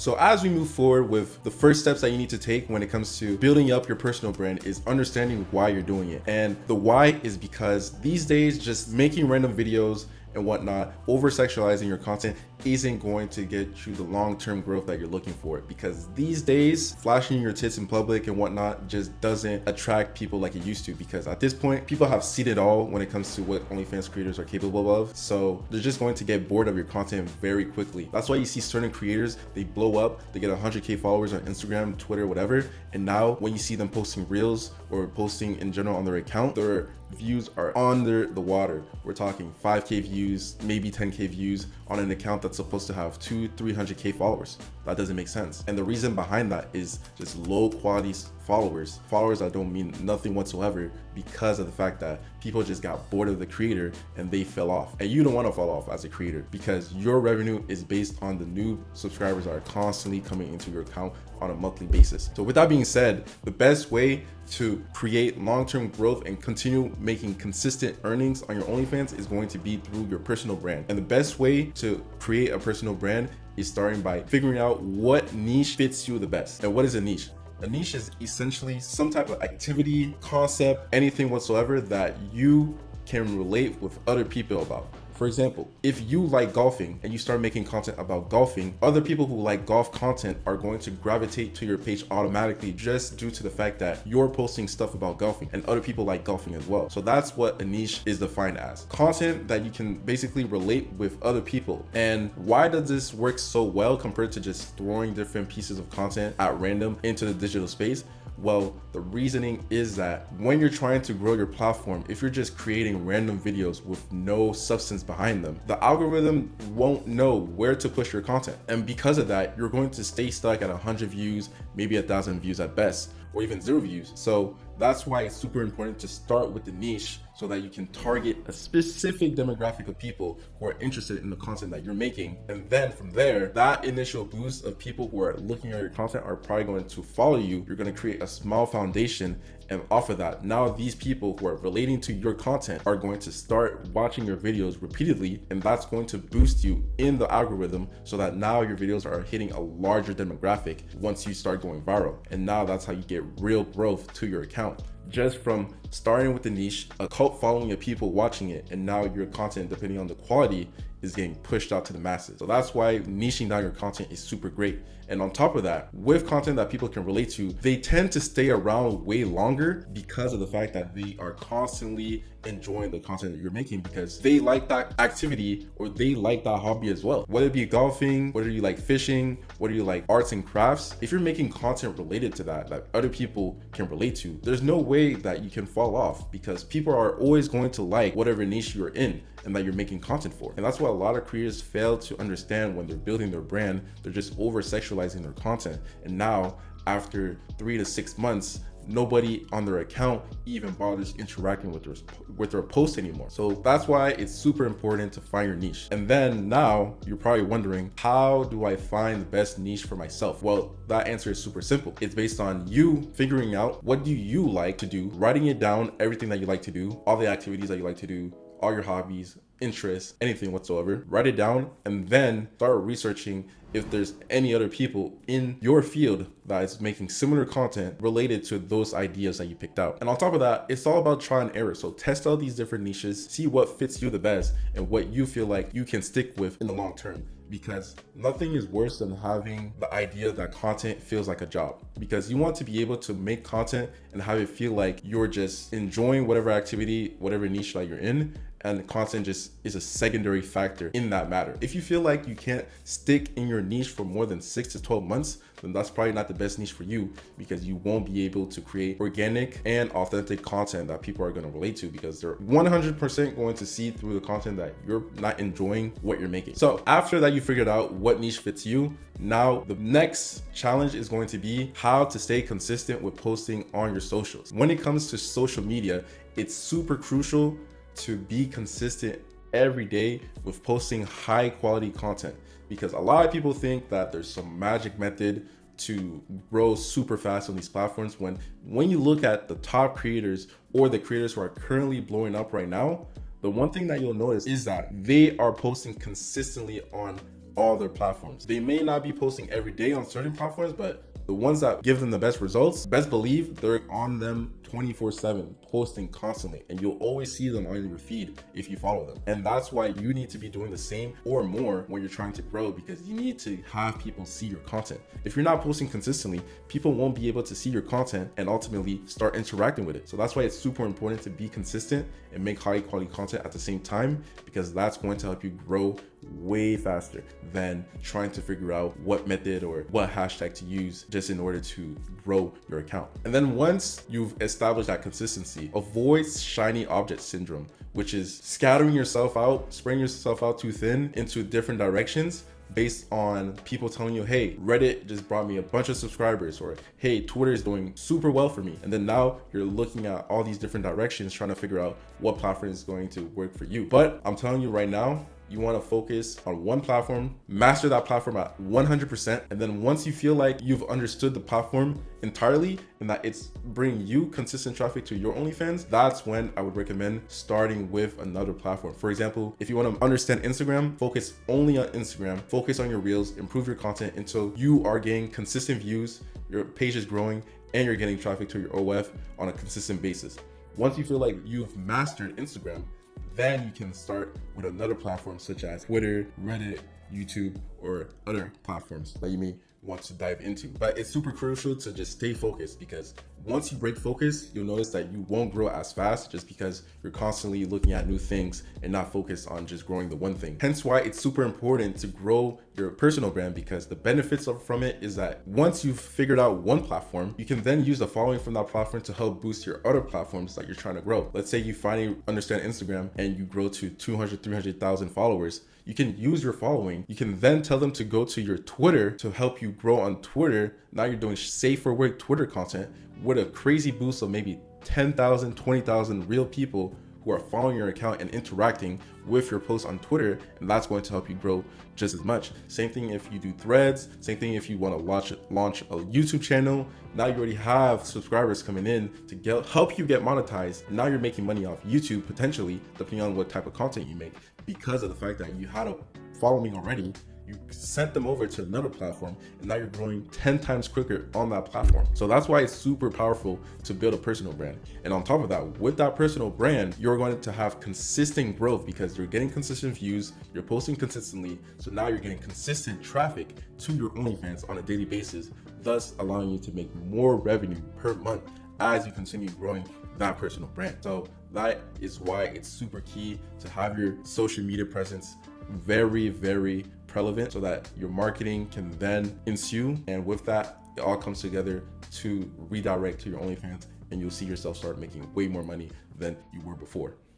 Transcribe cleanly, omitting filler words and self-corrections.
So as we move forward with the first steps that you need to take when it comes to building up your personal brand is understanding why you're doing it. And the why is because these days, just making random videos and whatnot, over sexualizing your content isn't going to get you the long-term growth that you're looking for, because these days flashing your tits in public and whatnot just doesn't attract people like it used to, because at this point people have seen it all when it comes to what OnlyFans creators are capable of. So they're just going to get bored of your content very quickly. That's why you see certain creators, they blow up, they get 100k followers on Instagram, Twitter, whatever, and now when you see them posting reels or posting in general on their account, their views are under the water. We're talking 5k views, maybe 10k views on an account that's supposed to have 200-300k followers. That doesn't make sense. And the reason behind that is just low quality followers that don't mean nothing whatsoever, because of the fact that people just got bored of the creator and they fell off. And you don't want to fall off as a creator, because your revenue is based on the new subscribers that are constantly coming into your account on a monthly basis. So with that being said, the best way to create long-term growth and continue making consistent earnings on your OnlyFans is going to be through your personal brand. And the best way to create a personal brand is starting by figuring out what niche fits you the best. And what is a niche? A niche is essentially some type of activity, concept, anything whatsoever that you can relate with other people about. For example, if you like golfing and you start making content about golfing, other people who like golf content are going to gravitate to your page automatically, just due to the fact that you're posting stuff about golfing and other people like golfing as well. So that's what a niche is defined as. Content that you can basically relate with other people. And why does this work so well compared to just throwing different pieces of content at random into the digital space? Well, the reasoning is that when you're trying to grow your platform, if you're just creating random videos with no substance behind them, the algorithm won't know where to push your content. And because of that, you're going to stay stuck at 100 views, maybe 1,000 views at best, or even 0 views. So that's why it's super important to start with the niche, so that you can target a specific demographic of people who are interested in the content that you're making. And then from there, that initial boost of people who are looking at your content are probably going to follow you. You're going to create a small foundation, and off of that, now these people who are relating to your content are going to start watching your videos repeatedly, and that's going to boost you in the algorithm, so that now your videos are hitting a larger demographic once you start going viral. And now that's how you get real growth to your account, just from starting with the niche, a cult following of people watching it, and now your content, depending on the quality, is getting pushed out to the masses. So that's why niching down your content is super great. And on top of that, with content that people can relate to, they tend to stay around way longer because of the fact that they are constantly enjoying the content that you're making, because they like that activity or they like that hobby as well. Whether it be golfing, whether you like fishing, whether you like arts and crafts, if you're making content related to that other people can relate to, there's no way that you can fall off, because people are always going to like whatever niche you're in and that you're making content for. And that's what a lot of creators fail to understand when they're building their brand. They're just over sexualizing their content. And now after 3 to 6 months, nobody on their account even bothers interacting with their posts anymore. So that's why it's super important to find your niche. And then now you're probably wondering, how do I find the best niche for myself? Well, that answer is super simple. It's based on you figuring out what do you like to do, writing it down, everything that you like to do, all the activities that you like to do, all your hobbies, interests, anything whatsoever. Write it down and then start researching if there's any other people in your field that is making similar content related to those ideas that you picked out. And on top of that, it's all about try and error. So test out these different niches, see what fits you the best and what you feel like you can stick with in the long term. Because nothing is worse than having the idea that content feels like a job, because you want to be able to make content and have it feel like you're just enjoying whatever activity, whatever niche that you're in, and content just is a secondary factor in that matter. If you feel like you can't stick in your niche for more than 6 to 12 months, then that's probably not the best niche for you, because you won't be able to create organic and authentic content that people are going to relate to, because they're 100% going to see through the content that you're not enjoying what you're making. So after that, you figured out what niche fits you. Now the next challenge is going to be how to stay consistent with posting on your socials. When it comes to social media, it's super crucial to be consistent every day with posting high quality content, because a lot of people think that there's some magic method to grow super fast on these platforms, when you look at the top creators or the creators who are currently blowing up right now, the one thing that you'll notice is that they are posting consistently on all their platforms. They may not be posting every day on certain platforms, but the ones that give them the best results, best believe they're on them 24/7, posting constantly, and you'll always see them on your feed if you follow them. And that's why you need to be doing the same or more when you're trying to grow, because you need to have people see your content. If you're not posting consistently, people won't be able to see your content and ultimately start interacting with it. So that's why it's super important to be consistent and make high quality content at the same time, because that's going to help you grow way faster than trying to figure out what method or what hashtag to use just in order to grow your account. And then once you've established that consistency, avoid shiny object syndrome, which is scattering yourself out, spreading yourself out too thin into different directions based on people telling you, hey, Reddit just brought me a bunch of subscribers, or hey, Twitter is doing super well for me. And then now you're looking at all these different directions trying to figure out what platform is going to work for you. But I'm telling you right now, you want to focus on one platform, master that platform at 100%. And then once you feel like you've understood the platform entirely and that it's bringing you consistent traffic to your OnlyFans, that's when I would recommend starting with another platform. For example, if you want to understand Instagram, focus only on Instagram, focus on your reels, improve your content until you are getting consistent views, your page is growing, and you're getting traffic to your OF on a consistent basis. Once you feel like you've mastered Instagram, then you can start with another platform such as Twitter, Reddit, YouTube, or other platforms that you may want to dive into. But it's super crucial to just stay focused, because once you break focus, you'll notice that you won't grow as fast just because you're constantly looking at new things and not focused on just growing the one thing. Hence why it's super important to grow your personal brand, because the benefits from it is that once you've figured out one platform, you can then use the following from that platform to help boost your other platforms that you're trying to grow. Let's say you finally understand Instagram and you grow to 200, 300,000 followers. You can use your following. You can then tell them to go to your Twitter to help you grow on Twitter. Now you're doing safe for work Twitter content with a crazy boost of maybe 10,000, 20,000 real people who are following your account and interacting with your posts on Twitter, and that's going to help you grow just as much. Same thing if you do threads, same thing if you want to launch a YouTube channel. Now you already have subscribers coming in to help you get monetized. Now you're making money off YouTube potentially, depending on what type of content you make, because of the fact that you had a following already. You sent them over to another platform, and now you're growing 10 times quicker on that platform. So that's why it's super powerful to build a personal brand. And on top of that, with that personal brand, you're going to have consistent growth because you're getting consistent views, you're posting consistently. So now you're getting consistent traffic to your OnlyFans on a daily basis, thus allowing you to make more revenue per month as you continue growing that personal brand. So that is why it's super key to have your social media presence very, very relevant, so that your marketing can then ensue, and with that it all comes together to redirect to your OnlyFans, and you'll see yourself start making way more money than you were before.